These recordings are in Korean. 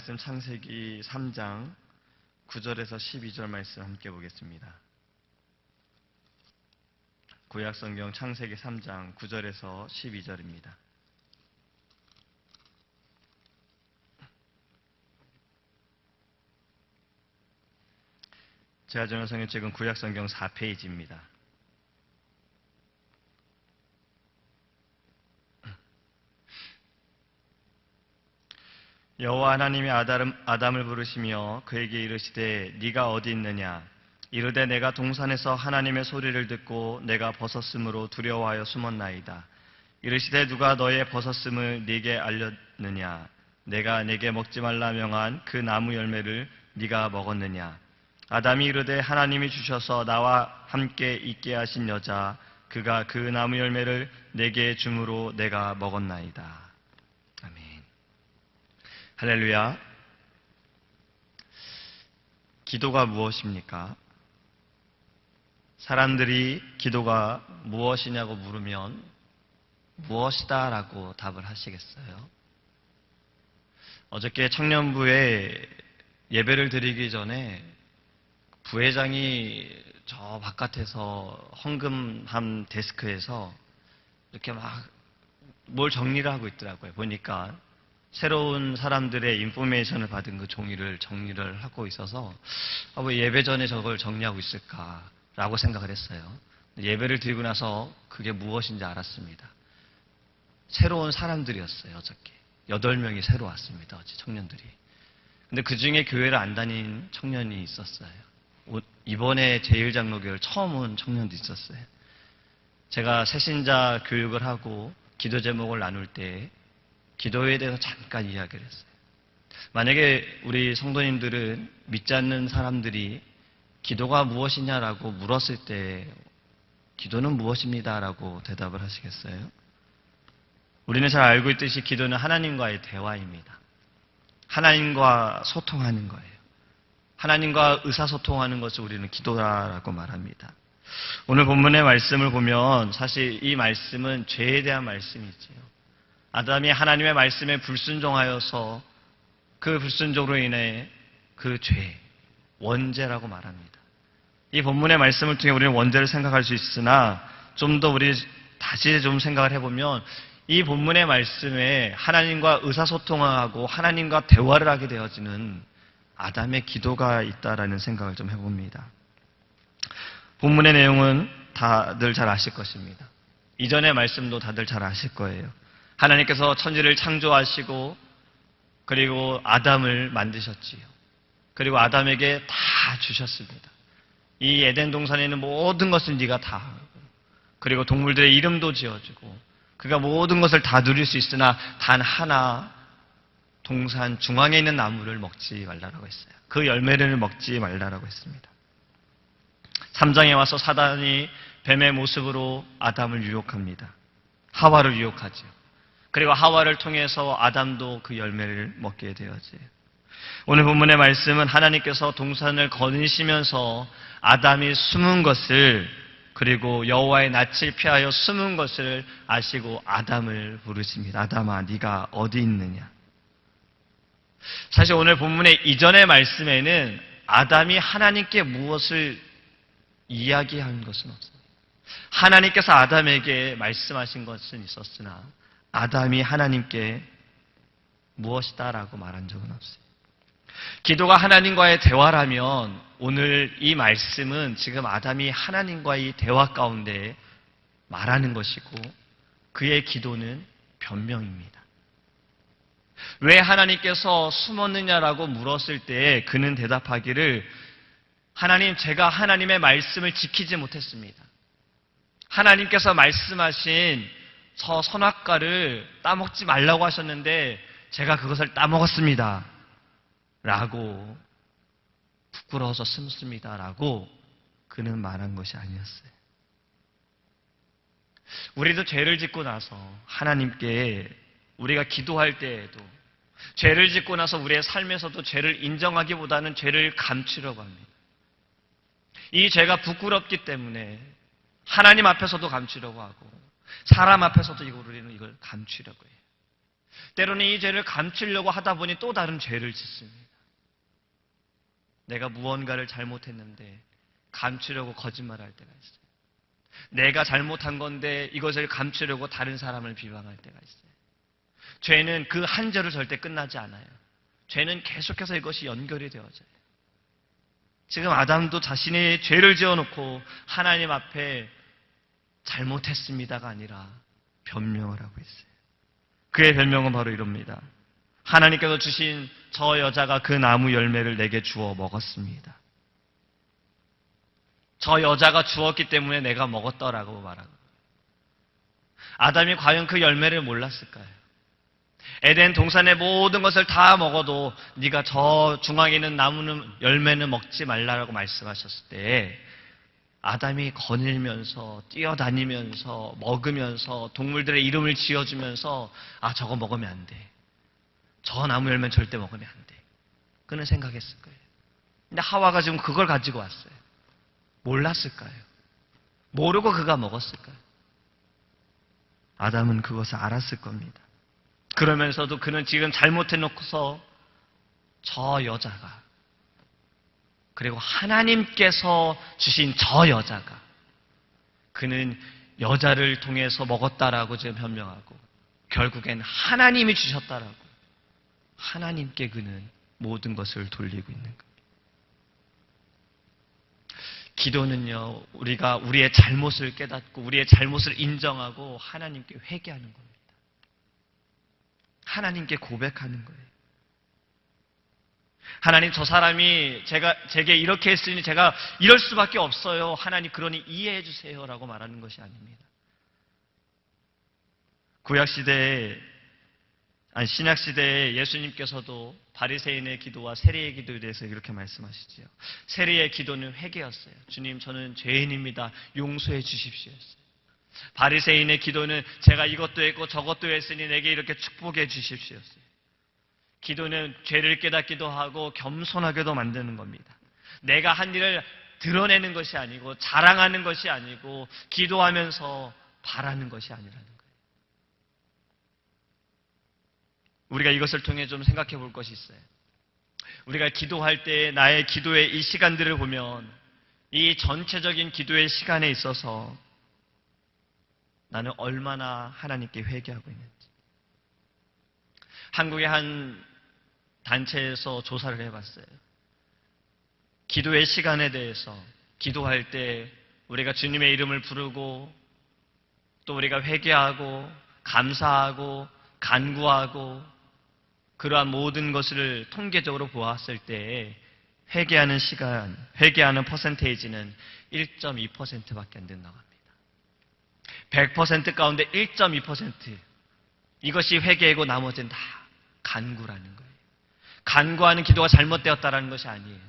말씀 창세기 3장 9절에서 12절 말씀 함께 보겠습니다. 구약성경 창세기 3장 9절에서 12절입니다. 제가 전한 성경책은 구약성경 4페이지입니다. 여호와 하나님이 아담을 부르시며 그에게 이르시되 네가 어디 있느냐? 이르되 내가 동산에서 하나님의 소리를 듣고 내가 벗었으므로 두려워하여 숨었나이다. 이르시되 누가 너의 벗었음을 네게 알렸느냐? 내가 네게 먹지 말라 명한 그 나무 열매를 네가 먹었느냐? 아담이 이르되 하나님이 주셔서 나와 함께 있게 하신 여자 그가 그 나무 열매를 내게 주므로 내가 먹었나이다. 아멘. 할렐루야. 기도가 무엇입니까? 사람들이 기도가 무엇이냐고 물으면 무엇이다 라고 답을 하시겠어요? 어저께 청년부에 예배를 드리기 전에 부회장이 저 바깥에서 헌금함 데스크에서 이렇게 막 뭘 정리를 하고 있더라고요. 보니까 새로운 사람들의 인포메이션을 받은 그 종이를 정리를 하고 있어서 왜 예배 전에 저걸 정리하고 있을까라고 생각을 했어요. 예배를 드리고 나서 그게 무엇인지 알았습니다. 새로운 사람들이었어요. 어저께 8명이 새로 왔습니다. 어제 청년들이. 근데 그 중에 교회를 안 다닌 청년이 있었어요. 이번에 제1장로교회를 처음 온 청년도 있었어요. 제가 새신자 교육을 하고 기도 제목을 나눌 때 기도에 대해서 잠깐 이야기를 했어요. 만약에 우리 성도님들은 믿지 않는 사람들이 기도가 무엇이냐라고 물었을 때 기도는 무엇입니다라고 대답을 하시겠어요? 우리는 잘 알고 있듯이 기도는 하나님과의 대화입니다. 하나님과 소통하는 거예요. 하나님과 의사소통하는 것을 우리는 기도라고 말합니다. 오늘 본문의 말씀을 보면 사실 이 말씀은 죄에 대한 말씀이지요. 아담이 하나님의 말씀에 불순종하여서 그 불순종으로 인해 그 죄, 원죄라고 말합니다. 이 본문의 말씀을 통해 우리는 원죄를 생각할 수 있으나 좀 더 우리 다시 좀 생각을 해보면 이 본문의 말씀에 하나님과 의사소통하고 하나님과 대화를 하게 되어지는 아담의 기도가 있다라는 생각을 좀 해봅니다. 본문의 내용은 다들 잘 아실 것입니다. 이전의 말씀도 다들 잘 아실 거예요. 하나님께서 천지를 창조하시고 그리고 아담을 만드셨지요. 그리고 아담에게 다 주셨습니다. 이 에덴 동산에 있는 모든 것을 네가 다 하고 그리고 동물들의 이름도 지어주고 그가 모든 것을 다 누릴 수 있으나 단 하나 동산 중앙에 있는 나무를 먹지 말라라고 했어요. 그 열매를 먹지 말라라고 했습니다. 3장에 와서 사단이 뱀의 모습으로 아담을 유혹합니다. 하와를 유혹하죠. 그리고 하와를 통해서 아담도 그 열매를 먹게 되어져요. 오늘 본문의 말씀은 하나님께서 동산을 거니시면서 아담이 숨은 것을 그리고 여호와의 낯을 피하여 숨은 것을 아시고 아담을 부르십니다. 아담아 네가 어디 있느냐. 사실 오늘 본문의 이전의 말씀에는 아담이 하나님께 무엇을 이야기한 것은 없습니다. 하나님께서 아담에게 말씀하신 것은 있었으나 아담이 하나님께 무엇이다라고 말한 적은 없어요. 기도가 하나님과의 대화라면 오늘 이 말씀은 지금 아담이 하나님과의 대화 가운데 말하는 것이고 그의 기도는 변명입니다. 왜 하나님께서 숨었느냐라고 물었을 때 그는 대답하기를 하나님, 제가 하나님의 말씀을 지키지 못했습니다. 하나님께서 말씀하신 저 선악과를 따먹지 말라고 하셨는데 제가 그것을 따먹었습니다. 라고 부끄러워서 숨습니다. 라고 그는 말한 것이 아니었어요. 우리도 죄를 짓고 나서 하나님께 우리가 기도할 때에도 죄를 짓고 나서 우리의 삶에서도 죄를 인정하기보다는 죄를 감추려고 합니다. 이 죄가 부끄럽기 때문에 하나님 앞에서도 감추려고 하고 사람 앞에서도 우리는 이걸 감추려고 해요. 때로는 이 죄를 감추려고 하다 보니 또 다른 죄를 짓습니다. 내가 무언가를 잘못했는데 감추려고 거짓말할 때가 있어요. 내가 잘못한 건데 이것을 감추려고 다른 사람을 비방할 때가 있어요. 죄는 그 한 죄로 절대 끝나지 않아요. 죄는 계속해서 이것이 연결이 되어져요. 지금 아담도 자신의 죄를 지어놓고 하나님 앞에 잘못했습니다가 아니라 변명을 하고 있어요. 그의 변명은 바로 이럽니다. 하나님께서 주신 저 여자가 그 나무 열매를 내게 주어 먹었습니다. 저 여자가 주었기 때문에 내가 먹었더라고 말하고. 아담이 과연 그 열매를 몰랐을까요? 에덴 동산의 모든 것을 다 먹어도 네가 저 중앙에 있는 나무는 열매는 먹지 말라라고 말씀하셨을 때 아담이 거닐면서 뛰어다니면서 먹으면서 동물들의 이름을 지어주면서 저거 먹으면 안 돼. 저 나무 열매는 절대 먹으면 안 돼. 그는 생각했을 거예요. 근데 하와가 지금 그걸 가지고 왔어요. 몰랐을까요? 모르고 그가 먹었을까요? 아담은 그것을 알았을 겁니다. 그러면서도 그는 지금 잘못해놓고서 저 여자가 그리고 하나님께서 주신 저 여자가 그는 여자를 통해서 먹었다라고 지금 변명하고 결국엔 하나님이 주셨다라고 하나님께 그는 모든 것을 돌리고 있는 겁니다. 기도는요, 우리가 우리의 잘못을 깨닫고 우리의 잘못을 인정하고 하나님께 회개하는 겁니다. 하나님께 고백하는 거예요. 하나님, 저 사람이 제게 이렇게 했으니 제가 이럴 수밖에 없어요. 하나님, 그러니 이해해 주세요라고 말하는 것이 아닙니다. 신약시대에 예수님께서도 바리새인의 기도와 세리의 기도에 대해서 이렇게 말씀하시지요. 세리의 기도는 회개였어요. 주님, 저는 죄인입니다. 용서해 주십시오였어요. 바리새인의 기도는 제가 이것도 했고 저것도 했으니 내게 이렇게 축복해 주십시오였어요. 기도는 죄를 깨닫기도 하고 겸손하게도 만드는 겁니다. 내가 한 일을 드러내는 것이 아니고 자랑하는 것이 아니고 기도하면서 바라는 것이 아니라는 거예요. 우리가 이것을 통해 좀 생각해 볼 것이 있어요. 우리가 기도할 때 나의 기도의 이 시간들을 보면 이 전체적인 기도의 시간에 있어서 나는 얼마나 하나님께 회개하고 있는지. 한국의 한 단체에서 조사를 해봤어요. 기도의 시간에 대해서 기도할 때 우리가 주님의 이름을 부르고 또 우리가 회개하고 감사하고 간구하고 그러한 모든 것을 통계적으로 보았을 때 회개하는 시간, 회개하는 퍼센테이지는 1.2%밖에 안 된다고 합니다. 100% 가운데 1.2%. 이것이 회개이고 나머지는 다 간구라는 거예요. 간구하는 기도가 잘못되었다는 것이 아니에요.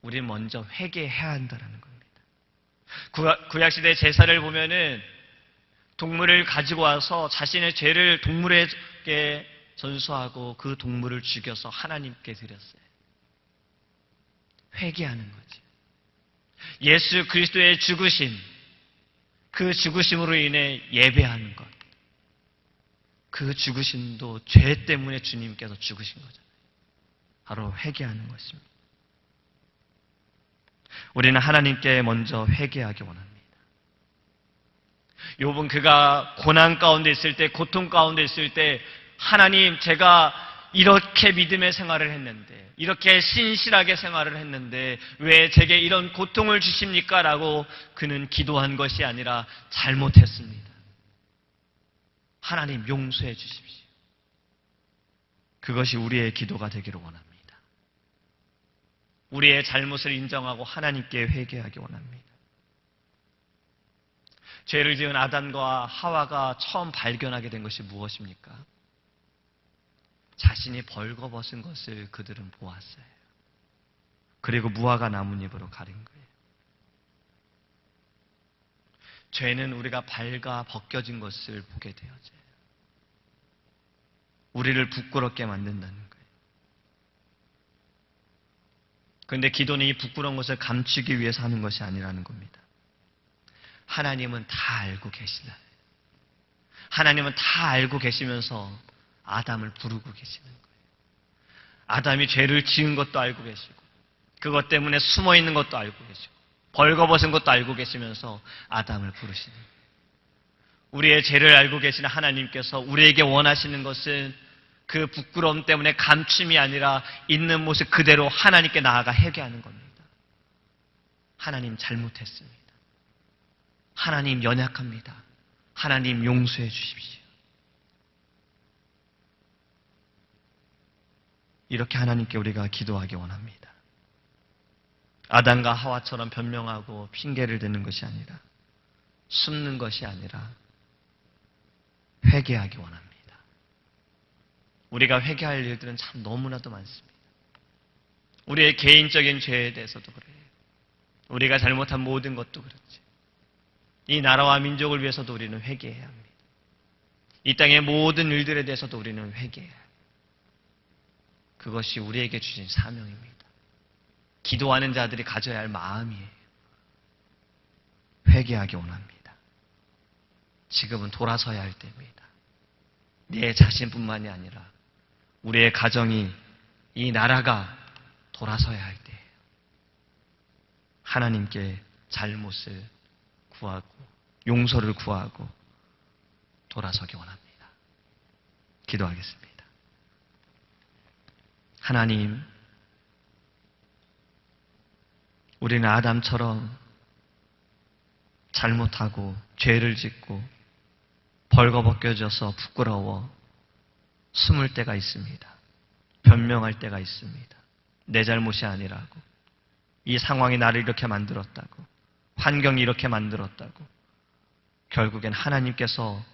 우리는 먼저 회개해야 한다는 겁니다. 구약시대 제사를 보면은 동물을 가지고 와서 자신의 죄를 동물에게 전수하고 그 동물을 죽여서 하나님께 드렸어요. 회개하는 거지. 예수 그리스도의 죽으심, 그 죽으심으로 인해 예배하는 것. 그 죽으심도 죄 때문에 주님께서 죽으신 거잖아요. 바로 회개하는 것입니다. 우리는 하나님께 먼저 회개하기 원합니다. 욥은 그가 고난 가운데 있을 때, 고통 가운데 있을 때 하나님, 제가 이렇게 믿음의 생활을 했는데, 이렇게 신실하게 생활을 했는데 왜 제게 이런 고통을 주십니까? 라고 그는 기도한 것이 아니라 잘못했습니다. 하나님 용서해 주십시오. 그것이 우리의 기도가 되기를 원합니다. 우리의 잘못을 인정하고 하나님께 회개하기 원합니다. 죄를 지은 아담과 하와가 처음 발견하게 된 것이 무엇입니까? 자신이 벌거벗은 것을 그들은 보았어요. 그리고 무화과 나뭇잎으로 가린 거예요. 죄는 우리가 발가 벗겨진 것을 보게 되어져요. 우리를 부끄럽게 만든다는 거예요. 그런데 기도는 이 부끄러운 것을 감추기 위해서 하는 것이 아니라는 겁니다. 하나님은 다 알고 계시다. 하나님은 다 알고 계시면서 아담을 부르고 계시는 거예요. 아담이 죄를 지은 것도 알고 계시고 그것 때문에 숨어 있는 것도 알고 계시고 벌거벗은 것도 알고 계시면서 아담을 부르시는 거예요. 우리의 죄를 알고 계시는 하나님께서 우리에게 원하시는 것은 그 부끄러움 때문에 감춤이 아니라 있는 모습 그대로 하나님께 나아가 회개하는 겁니다. 하나님 잘못했습니다. 하나님 연약합니다. 하나님 용서해 주십시오. 이렇게 하나님께 우리가 기도하기 원합니다. 아담과 하와처럼 변명하고 핑계를 대는 것이 아니라 숨는 것이 아니라 회개하기 원합니다. 우리가 회개할 일들은 참 너무나도 많습니다. 우리의 개인적인 죄에 대해서도 그래요. 우리가 잘못한 모든 것도 그렇지. 이 나라와 민족을 위해서도 우리는 회개해야 합니다. 이 땅의 모든 일들에 대해서도 우리는 회개해야 합니다. 그것이 우리에게 주신 사명입니다. 기도하는 자들이 가져야 할 마음이에요. 회개하기 원합니다. 지금은 돌아서야 할 때입니다. 내 자신뿐만이 아니라 우리의 가정이, 이 나라가 돌아서야 할 때예요. 하나님께 잘못을 구하고 용서를 구하고 돌아서기 원합니다. 기도하겠습니다. 하나님, 우리는 아담처럼 잘못하고 죄를 짓고 벌거벗겨져서 부끄러워 숨을 때가 있습니다. 변명할 때가 있습니다. 내 잘못이 아니라고, 이 상황이 나를 이렇게 만들었다고, 환경이 이렇게 만들었다고, 결국엔 하나님께서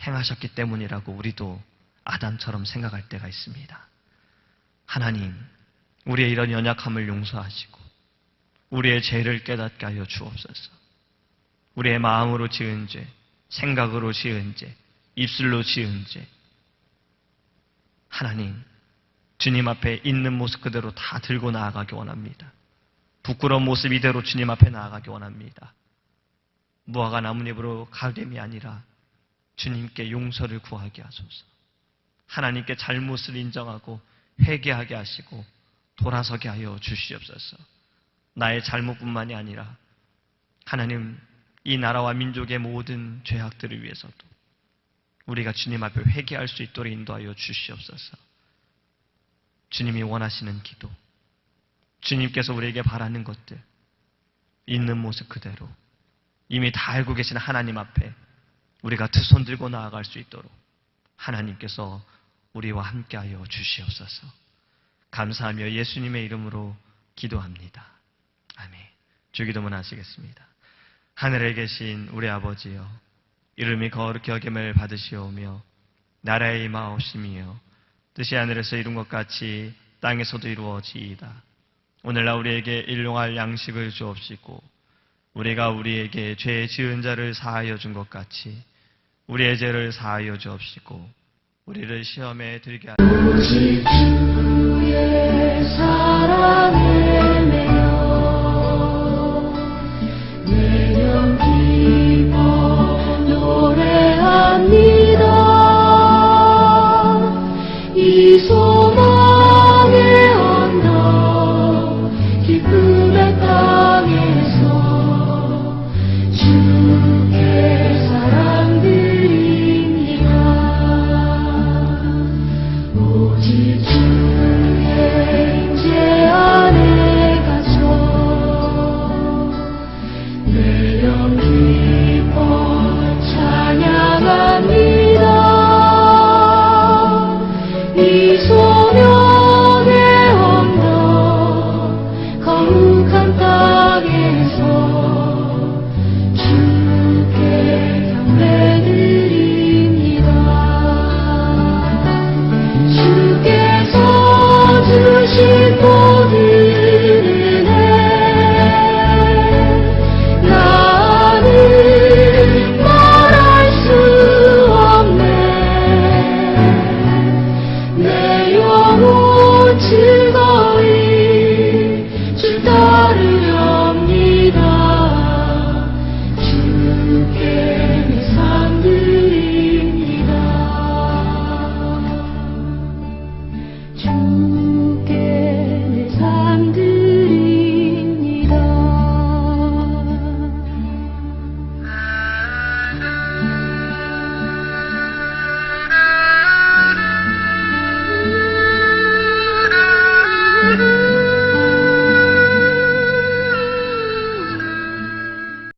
행하셨기 때문이라고 우리도 아담처럼 생각할 때가 있습니다. 하나님, 우리의 이런 연약함을 용서하시고 우리의 죄를 깨닫게 하여 주옵소서. 우리의 마음으로 지은 죄, 생각으로 지은 죄, 입술로 지은 죄, 하나님, 주님 앞에 있는 모습 그대로 다 들고 나아가기 원합니다. 부끄러운 모습 이대로 주님 앞에 나아가기 원합니다. 무화과 나뭇잎으로 가됨이 아니라 주님께 용서를 구하게 하소서. 하나님께 잘못을 인정하고 회개하게 하시고 돌아서게 하여 주시옵소서. 나의 잘못뿐만이 아니라 하나님, 이 나라와 민족의 모든 죄악들을 위해서도 우리가 주님 앞에 회개할 수 있도록 인도하여 주시옵소서. 주님이 원하시는 기도, 주님께서 우리에게 바라는 것들, 있는 모습 그대로 이미 다 알고 계시는 하나님 앞에 우리가 두 손 들고 나아갈 수 있도록 하나님께서 우리와 함께하여 주시옵소서. 감사하며 예수님의 이름으로 기도합니다. 아멘. 주기도문 하시겠습니다. 하늘에 계신 우리 아버지여, 이름이 거룩히 여김을 받으시오며 나라의 임하옵시며 뜻이 하늘에서 이룬 것 같이 땅에서도 이루어지이다. 오늘날 우리에게 일용할 양식을 주옵시고 우리가 우리에게 죄 지은 자를 사하여 준 것 같이 우리의 죄를 사하여 주옵시고 우리를 시험에 들게 하소서. 오직 주의 사랑을